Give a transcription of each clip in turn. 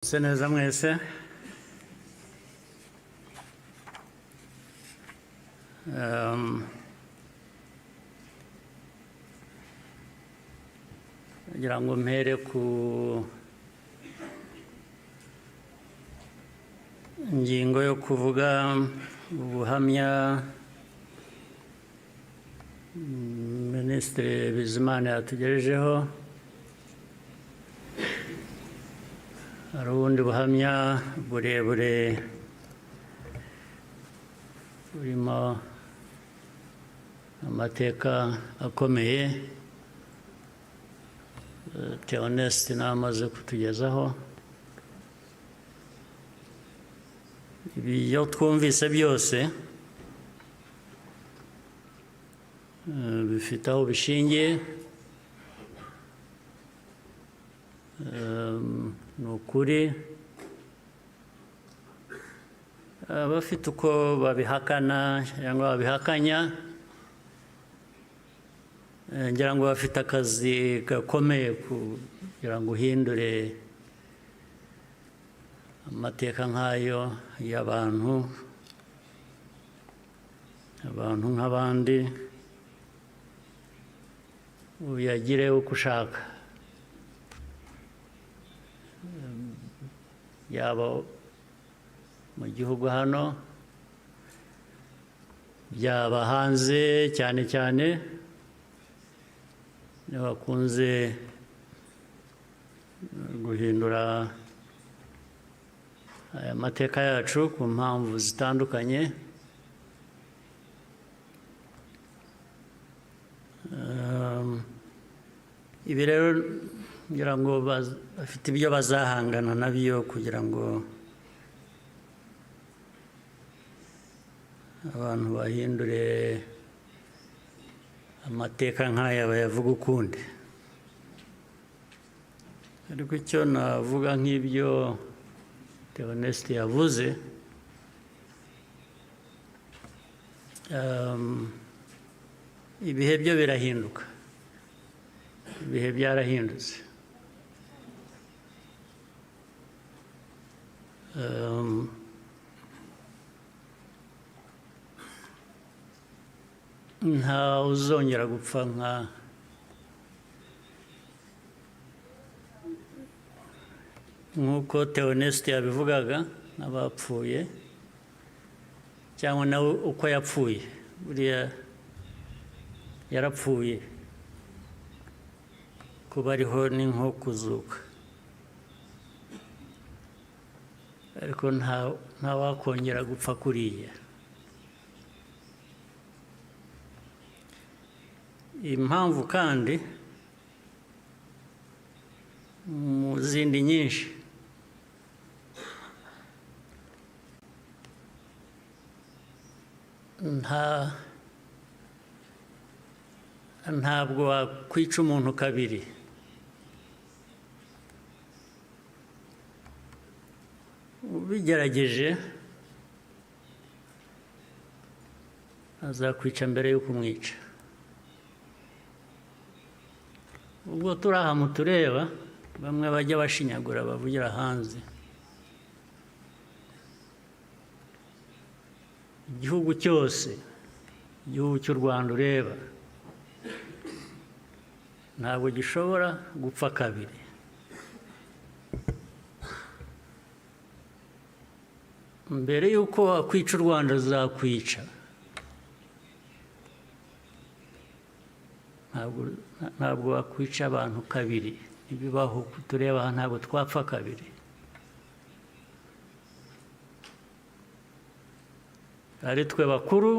Seneza mwese ngira ngo mpere ku ngingo yo kuvuga ubuhamya Minisitiri Bizimana yatugejejeho. Hari ubundi buhamya burebure burimo amateka akomeye Theoneste namaze kutugezaho. Ibyo twumvise byose bifite aho bishingiye. Ni ukuri abafite uko babihakana cyangwa babihakanya ngira ngo bafite akazi gakomeye kugira ngo uhindure amateka nk'ayo y'abantu nk'abandi uyagire uko ushaka, yaba mu gihugu hano byaba hanze, cyane cyane bakunze guhindura aya mateka yacu ku mpamvu zitandukanye. Ibi rero ngira ngo bafite ibyo bazahangana nabyo kugira ngo abantu bahindure amateka nk'aya bayavuga ukundi. Ariko icyo navuga nk'ibyo Theoneste yavuze, ibihe byo birahinduka, ibihe byarahindutse. Nta uzongera gupfa nk'uko Theoneste yabivugaga n'abapfuye, cyangwa nawe uko yapfuye. Buriya yarapfuye, kuba ariho ni nko kuzuka, ariko nta wakongera gupfa kuriya. Impamvu kandi mu zindi nyinshi ntabwo wakwica umuntu kabiri. Ubigerageje azakwica mbere yo kumwica. Ubwo turi aha mutureba, bamwe bajya bashinyagura bavugira hanze. Igihugu cyose, igihugu cy'u Rwanda ureba, ntabwo gishobora gupfa kabiri. Mbere y'uko wakwica u Rwanda azakwica. Ntabwo wakwica abantu kabiri, ntibibaho. Tureba aha ntabwo twapfa kabiri. Ari twe bakuru,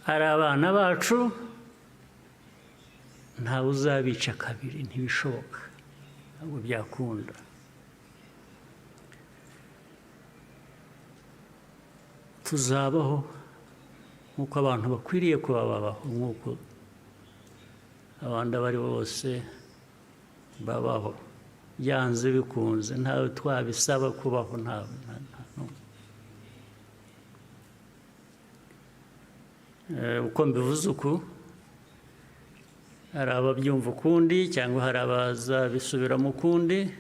ari abana bacu, ntawe uzabica kabiri, ntibishoboka, ntabwo byakunda. Tuzabaho nk'uko abantu bakwiriye kuba babaho, nk'uko abandi abo ari bo bose babaho, byanze bikunze. ntawe twabisaba kubaho, ntawe. Uko mbivuze uku, hari ababyumva ukundi cyangwa hari abazabisubiramo ukundi,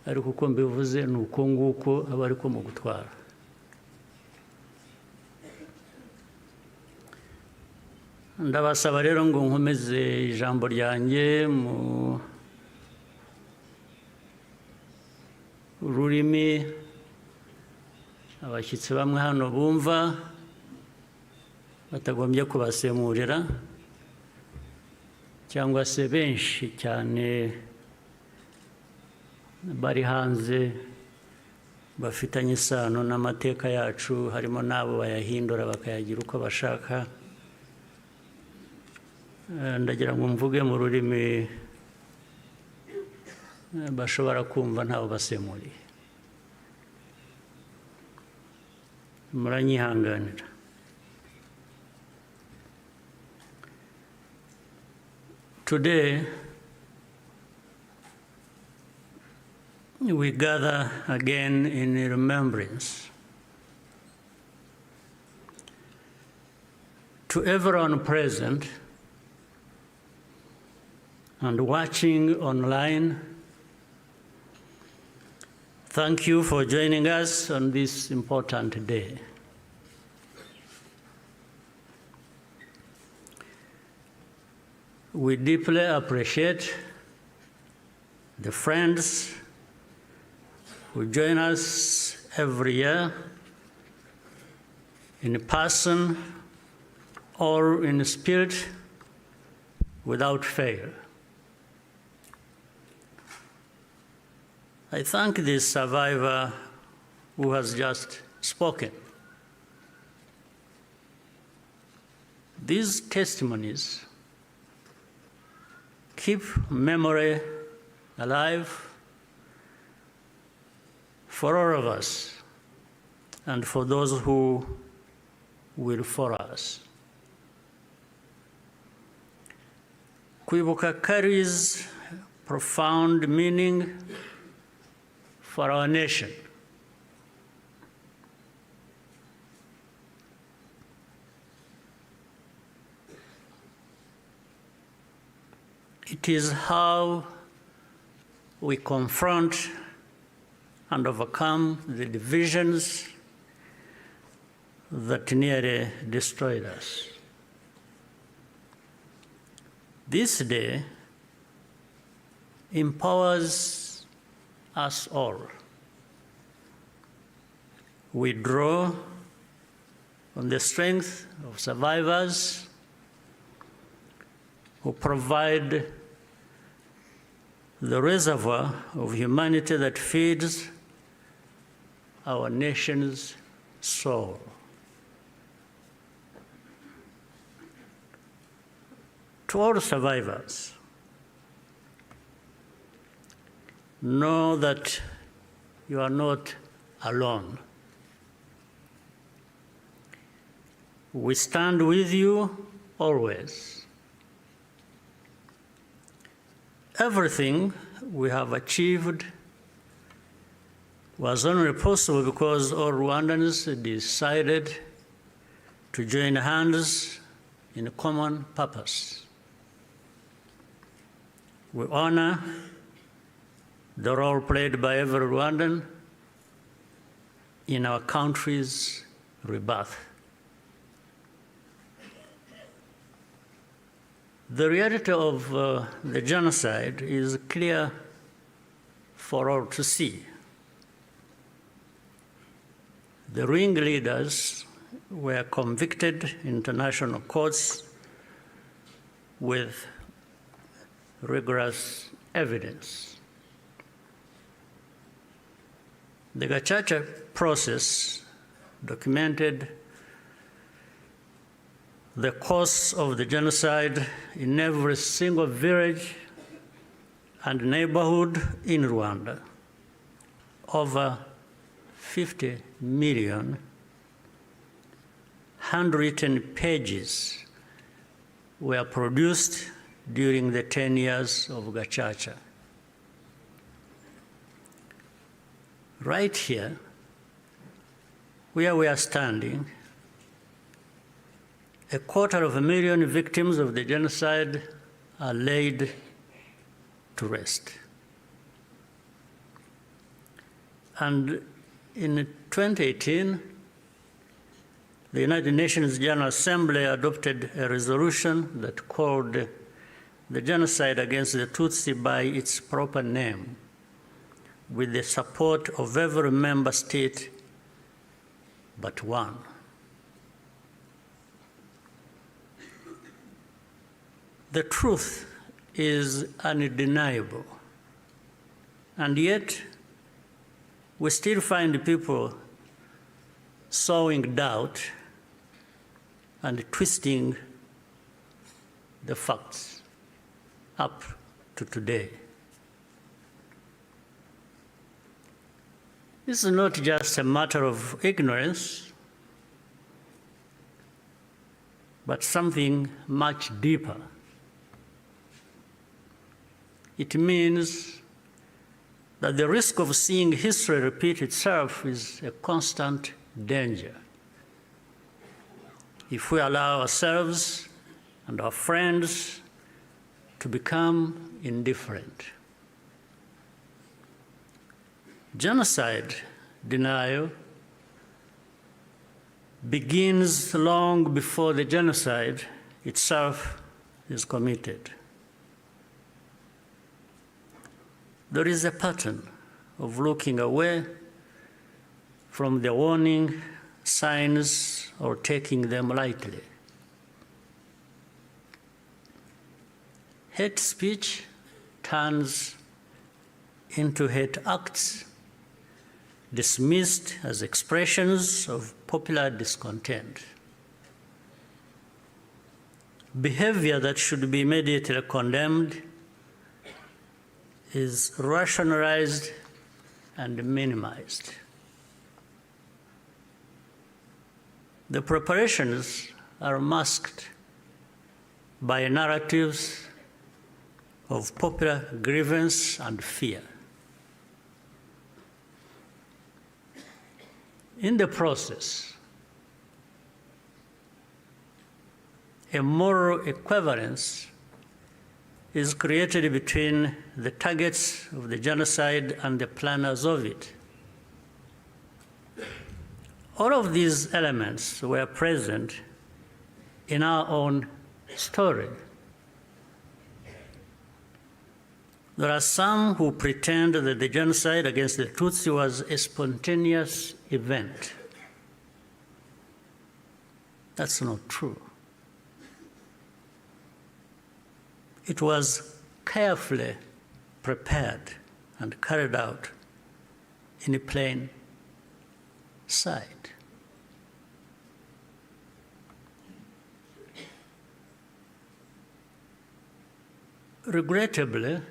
ariko uko mbivuze ni uko nguko aba ariko mu gutwara. Ndabasaba rero ngo nkomeze ijambo ryanjye mu rurimi abashyitsi bamwe hano bumva batagombye kubasemurira, cyangwa se benshi cyane bari hanze bafitanye isano n'amateka yacu, harimo n'abo bayahindura bakayagira uko bashaka. Ndagira ngo mvuge mu rurimi bashobora kumva ntawe basemuriye. Muranyihanganira. Today, we gather again in remembrance to everyone present and watching online. Thank you for joining us on this important day. We deeply appreciate the friends who join us every year in person or in spirit without fail. I thank the survivor who has just spoken. These testimonies keep memory alive for all of us and for those who will follow us. Kwibuka carries profound meaning for our nation. It is how we confront and overcome the divisions that nearly destroyed us. This day empowers us all. We draw on the strength of survivors who provide the reservoir of humanity that feeds our nation's soul. To all survivors, know that you are not alone. We stand with you always. Everything we have achieved was only possible because all Rwandans decided to join hands in a common purpose. We honor the role played by every Rwandan in our country's rebirth. The reality of the genocide is clear for all to see. The ringleaders were convicted in international courts with rigorous evidence. The Gacaca process documented the course of the genocide in every single village and neighborhood in Rwanda. Over 50 million handwritten pages were produced during the 10 years of Gacaca. Right here, where we are standing, 250,000 victims of the genocide are laid to rest. And in 2018, the United Nations General Assembly adopted a resolution that called the genocide against the Tutsi by its proper name, with the support of every member state but one. The truth is undeniable, and yet we still find people sowing doubt and twisting the facts up to today. This is not just a matter of ignorance, but something much deeper. It means that the risk of seeing history repeat itself is a constant danger. If we allow ourselves and our friends to become indifferent. Genocide denial begins long before the genocide itself is committed. There is a pattern of looking away from the warning signs or taking them lightly. Hate speech turns into hate acts, dismissed as expressions of popular discontent. Behavior that should be immediately condemned is rationalized and minimized. The preparations are masked by narratives of popular grievance and fear. In the process, a moral equivalence is created between the targets of the genocide and the planners of it. All of these elements were present in our own story. There are some who pretend that the genocide against the Tutsi was a spontaneous event. That's not true. It was carefully prepared and carried out in plain sight. Regrettably,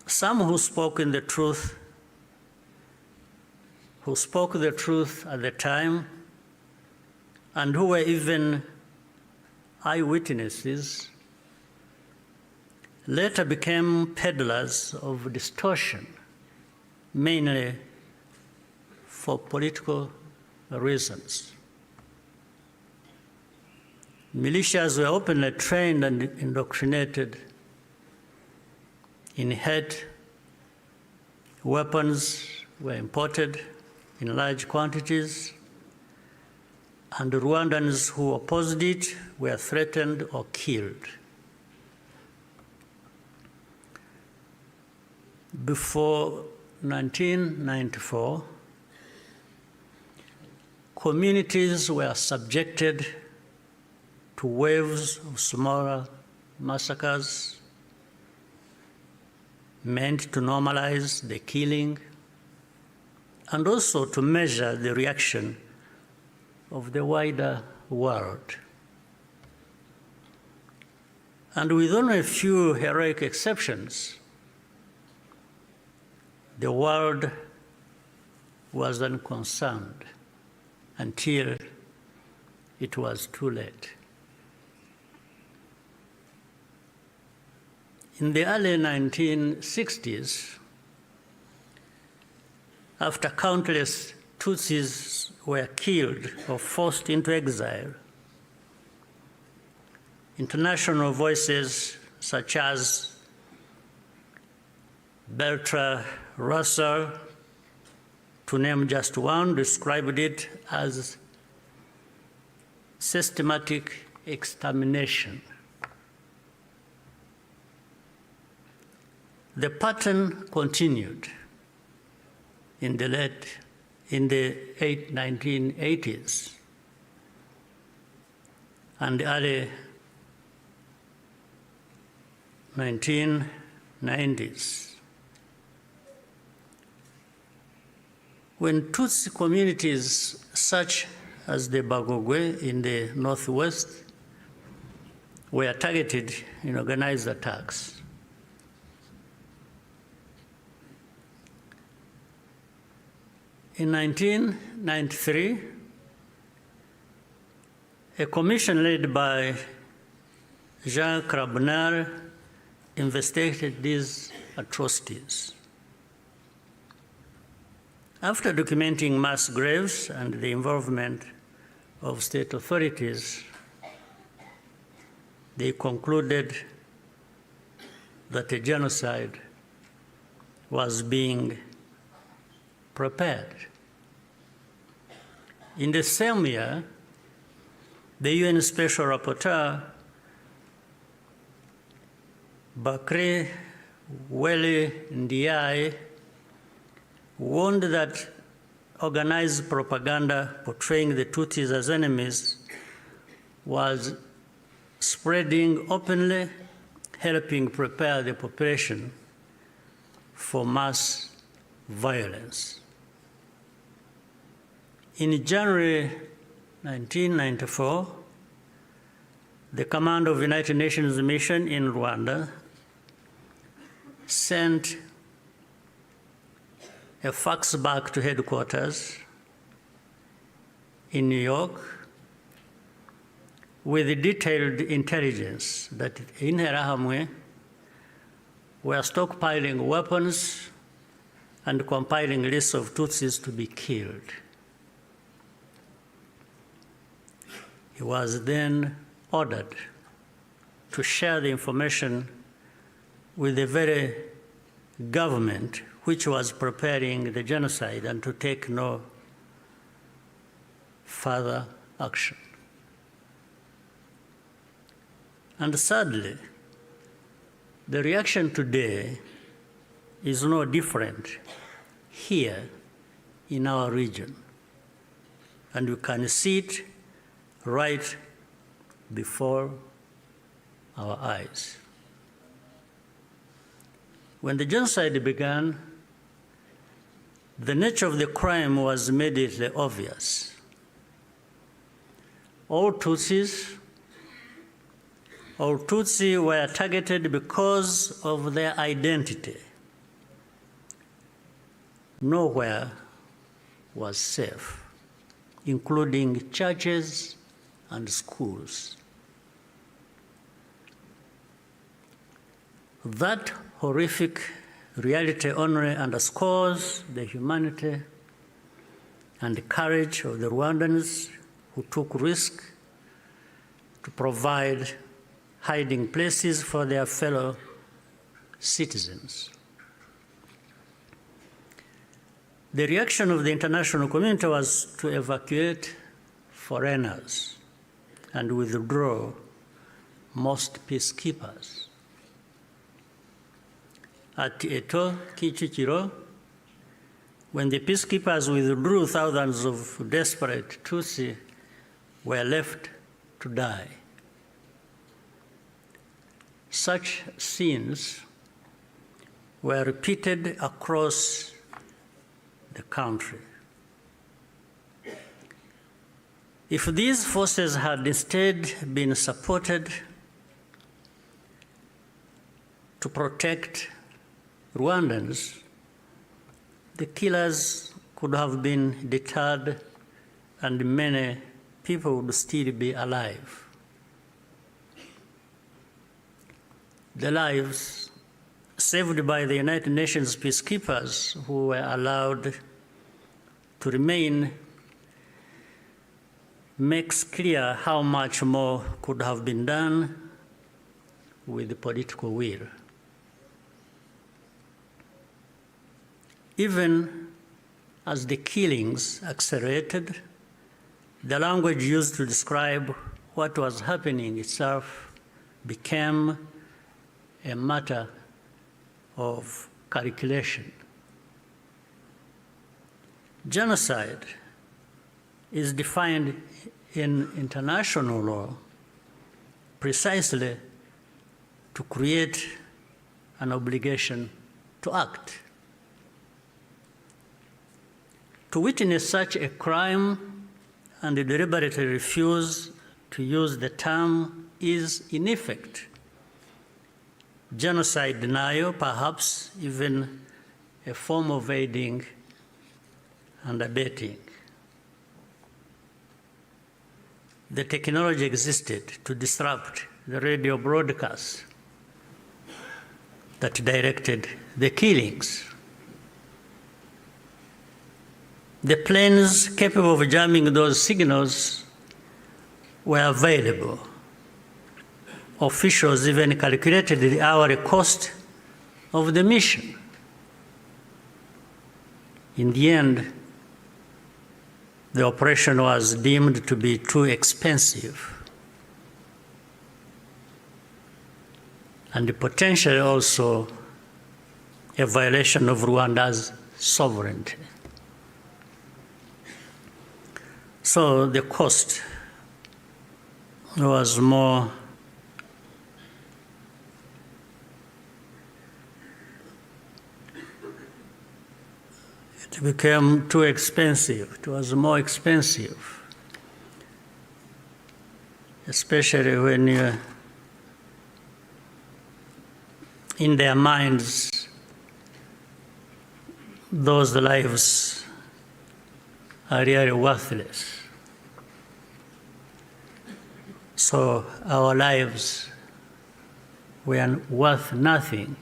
some who spoke the truth at the time and who were even eyewitnesses later became peddlers of distortion, mainly for political reasons. Militias were openly trained and indoctrinated in hate. Weapons were imported in large quantities, and Rwandans who opposed it were threatened or killed. Before 1994, communities were subjected to waves of smaller massacres meant to normalize the killing and also to measure the reaction of the wider world. And with only a few heroic exceptions, the world was unconcerned until it was too late. In the early 1960s, after countless Tutsis were killed or forced into exile, international voices such as Bertrand Russell, to name just one, described it as systematic extermination. The pattern continued in the 1980s and early 1990s. When Tutsi communities such as the Bagogwe in the northwest were targeted in organized attacks, in 1993, a commission led by Jean Crabonnier investigated these atrocities. After documenting mass graves and the involvement of state authorities, they concluded that a genocide was being prepared. In the same year, the UN Special Rapporteur, Bakri Weli Ndiaye, warned that organized propaganda portraying the Tutsis as enemies was spreading openly, helping prepare the population for mass violence. In January 1994, the command of the United Nations mission in Rwanda sent a fax back to headquarters in New York with detailed intelligence that Interahamwe were stockpiling weapons and compiling lists of Tutsis to be killed. He was then ordered to share the information with the very government which was preparing the genocide and to take no further action. And sadly, the reaction today is no different here in our region. And you can see it right before our eyes. When the genocide began, the nature of the crime was immediately obvious. All Tutsi were targeted because of their identity. Nowhere was safe, including churches and schools. That horrific reality only underscores the humanity and the courage of the Rwandans who took risk to provide hiding places for their fellow citizens. The reaction of the international community was to evacuate foreigners and withdraw most peacekeepers. At Eto, Kichikiro, when the peacekeepers withdrew, thousands of desperate Tutsi were left to die. Such scenes were repeated across the country. If these forces had instead been supported to protect Rwandans, the killers could have been deterred and many people would still be alive. The lives saved by the United Nations peacekeepers who were allowed to remain makes clear how much more could have been done with political will. Even as the killings accelerated, the language used to describe what was happening itself became a matter of calculation. Genocide is defined in international law precisely to create an obligation to act. To witness such a crime and deliberately refuse to use the term is, in effect, genocide denial, perhaps even a form of aiding and abetting. The technology existed to disrupt the radio broadcasts that directed the killings. The planes capable of jamming those signals were available. Officials even calculated the hourly cost of the mission. In the end, the operation was deemed to be too expensive and potentially also a violation of Rwanda's sovereignty. So the cost was more it became too expensive. It was more expensive, especially when in their minds, those lives are really worthless. So our lives were worth nothing.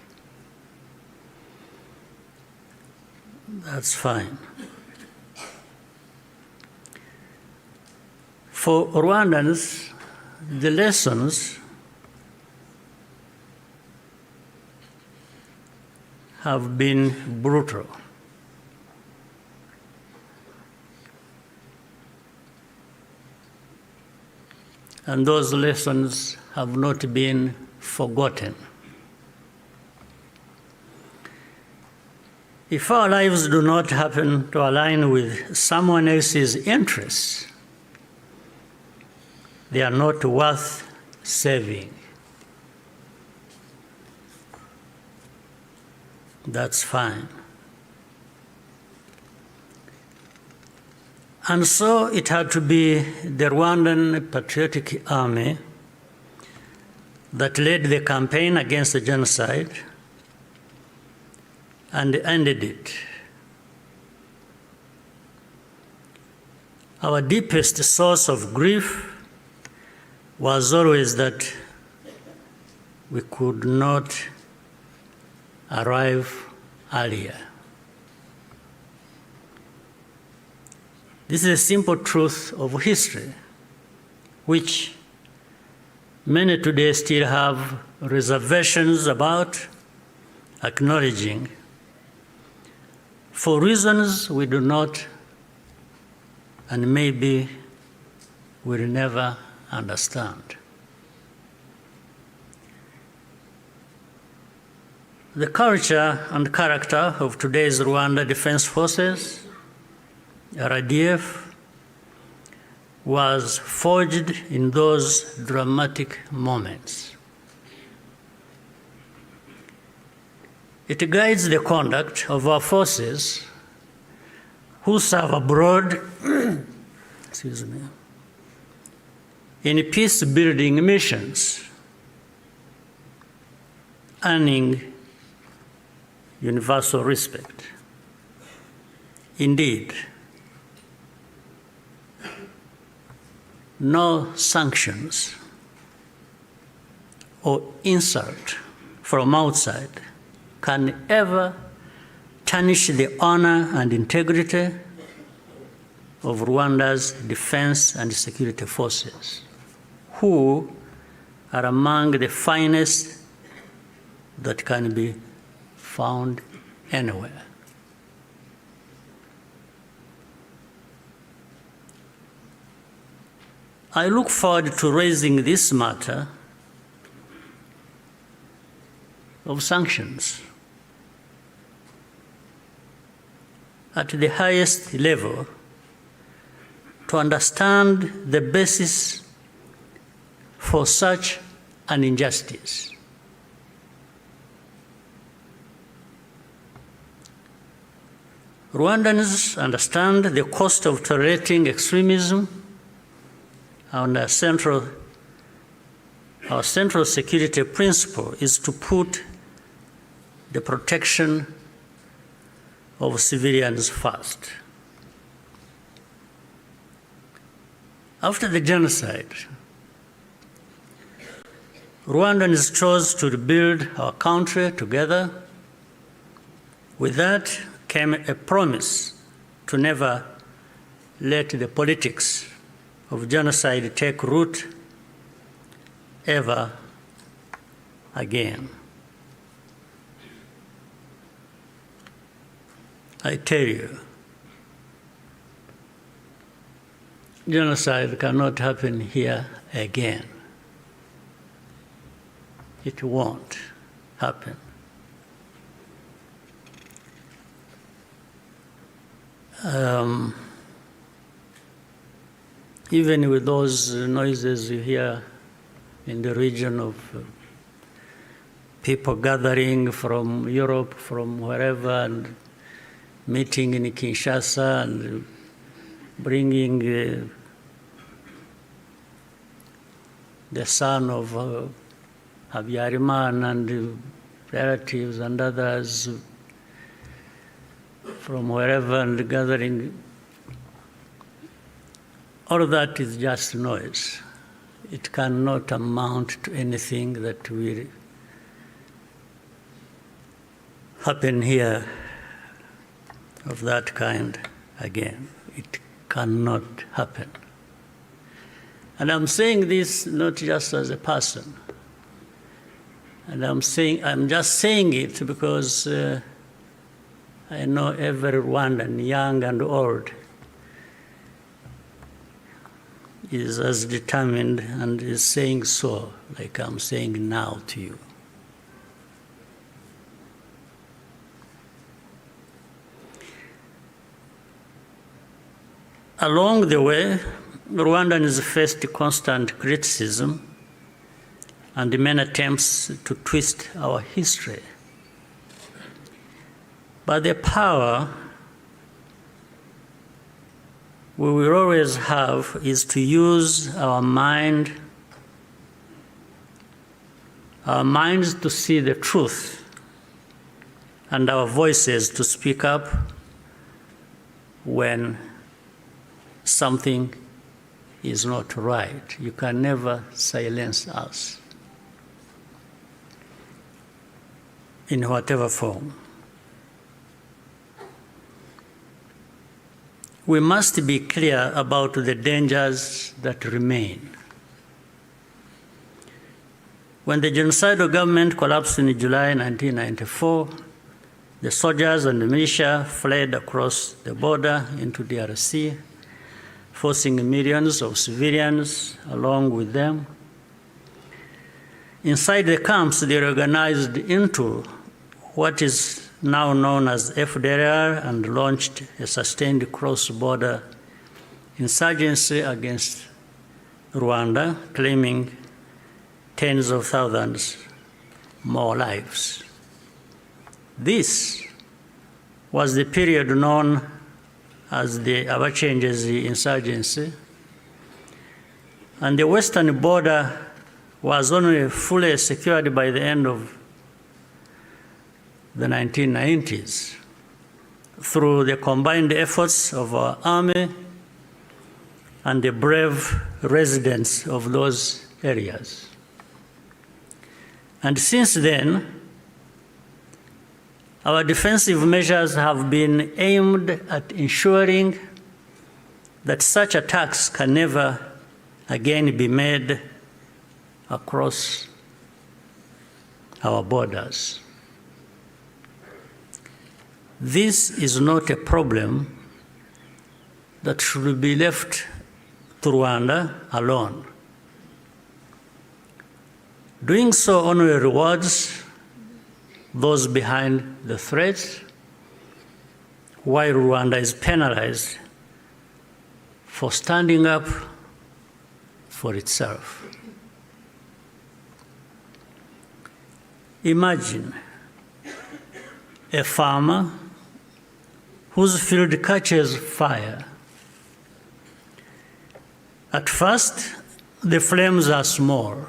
That's fine. For Rwandans, the lessons have been brutal. And those lessons have not been forgotten. If our lives do not happen to align with someone else's interests, they are not worth saving. That's fine. And so it had to be the Rwandan Patriotic Army that led the campaign against the genocide and ended it. Our deepest source of grief was always that we could not arrive earlier. This is a simple truth of history, which many today still have reservations about acknowledging, for reasons we do not and maybe will never understand. The culture and character of today's Rwanda Defense Forces, RDF, was forged in those dramatic moments. It guides the conduct of our forces who serve abroad excuse me, in peace-building missions, earning universal respect. Indeed, no sanctions or insult from outside can ever tarnish the honor and integrity of Rwanda's defense and security forces, who are among the finest that can be found anywhere. I look forward to raising this matter of sanctions at the highest level to understand the basis for such an injustice. Rwandans understand the cost of tolerating extremism, and our central security principle is to put the protection of civilians first. After the genocide, Rwandans chose to rebuild our country together. With that came a promise to never let the politics of genocide take root ever again. I tell you, genocide cannot happen here again. It won't happen. Even with those noises you hear in the region of people gathering from Europe, from wherever, and meeting in Kinshasa and bringing the son of Habyarimana and relatives and others from wherever and gathering. All of that is just noise. It cannot amount to anything that will happen here of that kind again. It cannot happen. And I'm saying this not just as a person. And I'm just saying it because I know every Rwandan, young and old, is as determined and is saying so, like I'm saying now to you. Along the way, Rwandans faced constant criticism and many attempts to twist our history. But the power we will always have is to use our minds to see the truth, and our voices to speak up when something is not right. You can never silence us in whatever form. We must be clear about the dangers that remain. When the genocidal government collapsed in July 1994, the soldiers and the militia fled across the border into DRC, forcing millions of civilians along with them. Inside the camps, they organized into what is now known as FDLR and launched a sustained cross-border insurgency against Rwanda, claiming tens of thousands more lives. This was the period known as the Abatutsi insurgency, and the western border was only fully secured by the end of the 1990s through the combined efforts of our army and the brave residents of those areas. And since then, our defensive measures have been aimed at ensuring that such attacks can never again be made across our borders. This is not a problem that should be left to Rwanda alone. Doing so only rewards those behind the threats, while Rwanda is penalized for standing up for itself. Imagine a farmer whose field catches fire. At first, the flames are small.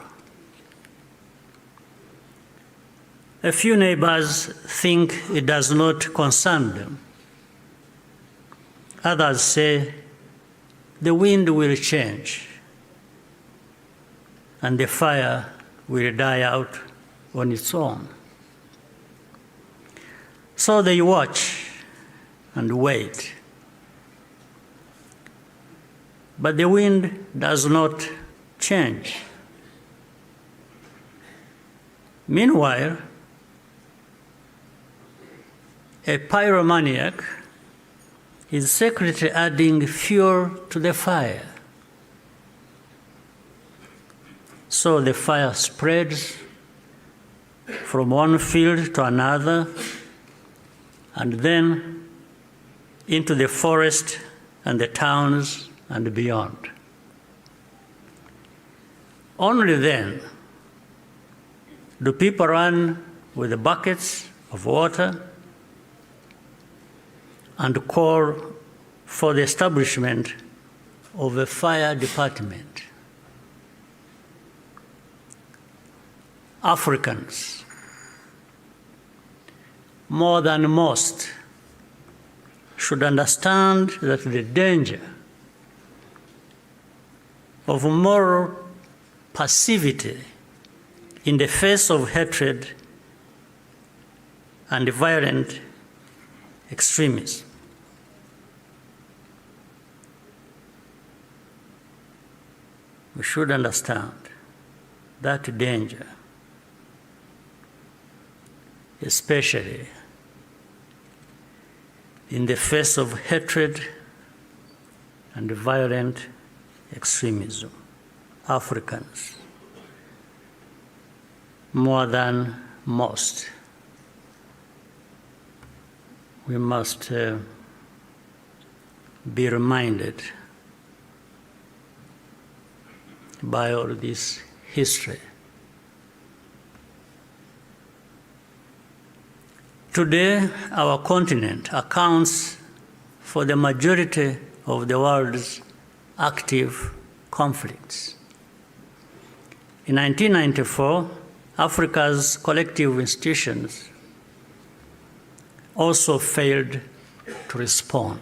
A few neighbors think it does not concern them. Others say the wind will change and the fire will die out on its own. So they watch and wait. But the wind does not change. Meanwhile, a pyromaniac is secretly adding fuel to the fire. So the fire spreads from one field to another, and then into the forest and the towns and beyond. Only then do people run with the buckets of water and call for the establishment of a fire department. Africans, more than most, should understand that the danger of moral passivity in the face of hatred and violent extremism. We should understand that danger, especially in the face of hatred and violent extremism. Africans, more than most, we must be reminded by all this history. Today, our continent accounts for the majority of the world's active conflicts. In 1994, Africa's collective institutions also failed to respond.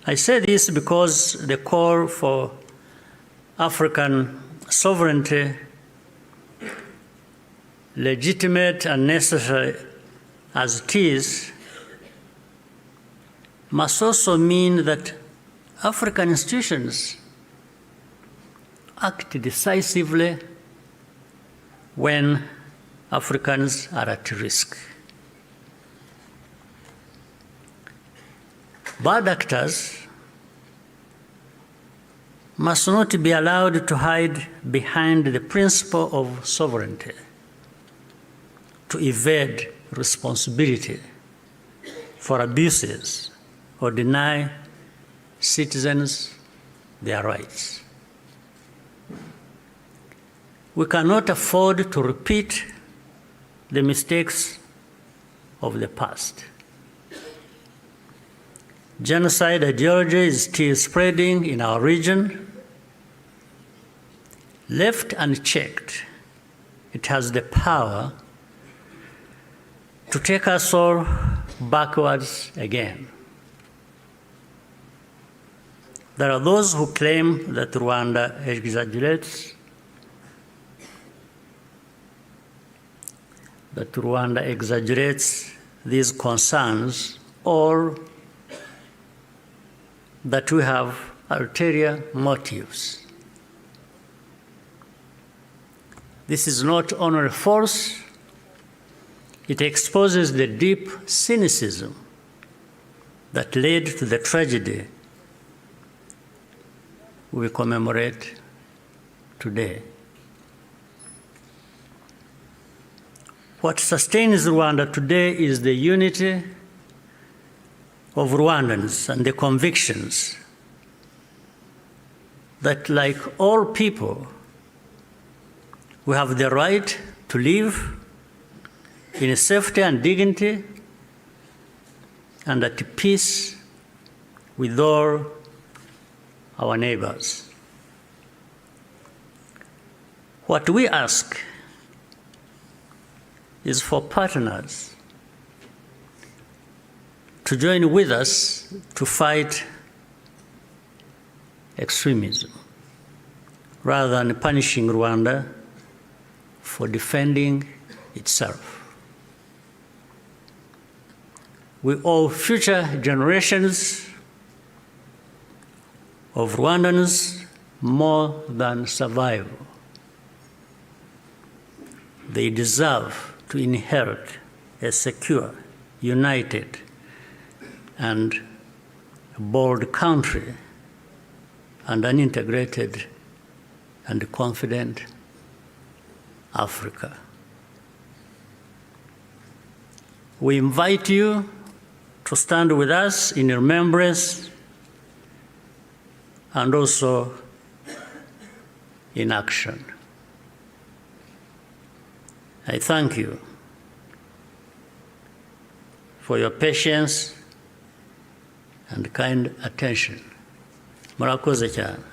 I say this because the call for African sovereignty, legitimate and necessary as it is, must also mean that African institutions act decisively when Africans are at risk. Bad actors must not be allowed to hide behind the principle of sovereignty, to evade responsibility for abuses or deny citizens their rights. We cannot afford to repeat the mistakes of the past. Genocide ideology is still spreading in our region. Left unchecked, it has the power to take us all backwards again. There are those who claim that Rwanda exaggerates, these concerns, or that we have ulterior motives. This is not only false, it exposes the deep cynicism that led to the tragedy we commemorate today. What sustains Rwanda today is the unity of Rwandans and the convictions that, like all people, we have the right to live in safety and dignity and at peace with all our neighbors. What we ask is for partners to join with us to fight extremism, rather than punishing Rwanda for defending itself. We owe future generations of Rwandans more than survival. They deserve to inherit a secure, united, and bold country and an integrated and confident Africa. We invite you to stand with us in remembrance and also in action. I thank you for your patience and kind attention. Murakoze cyane.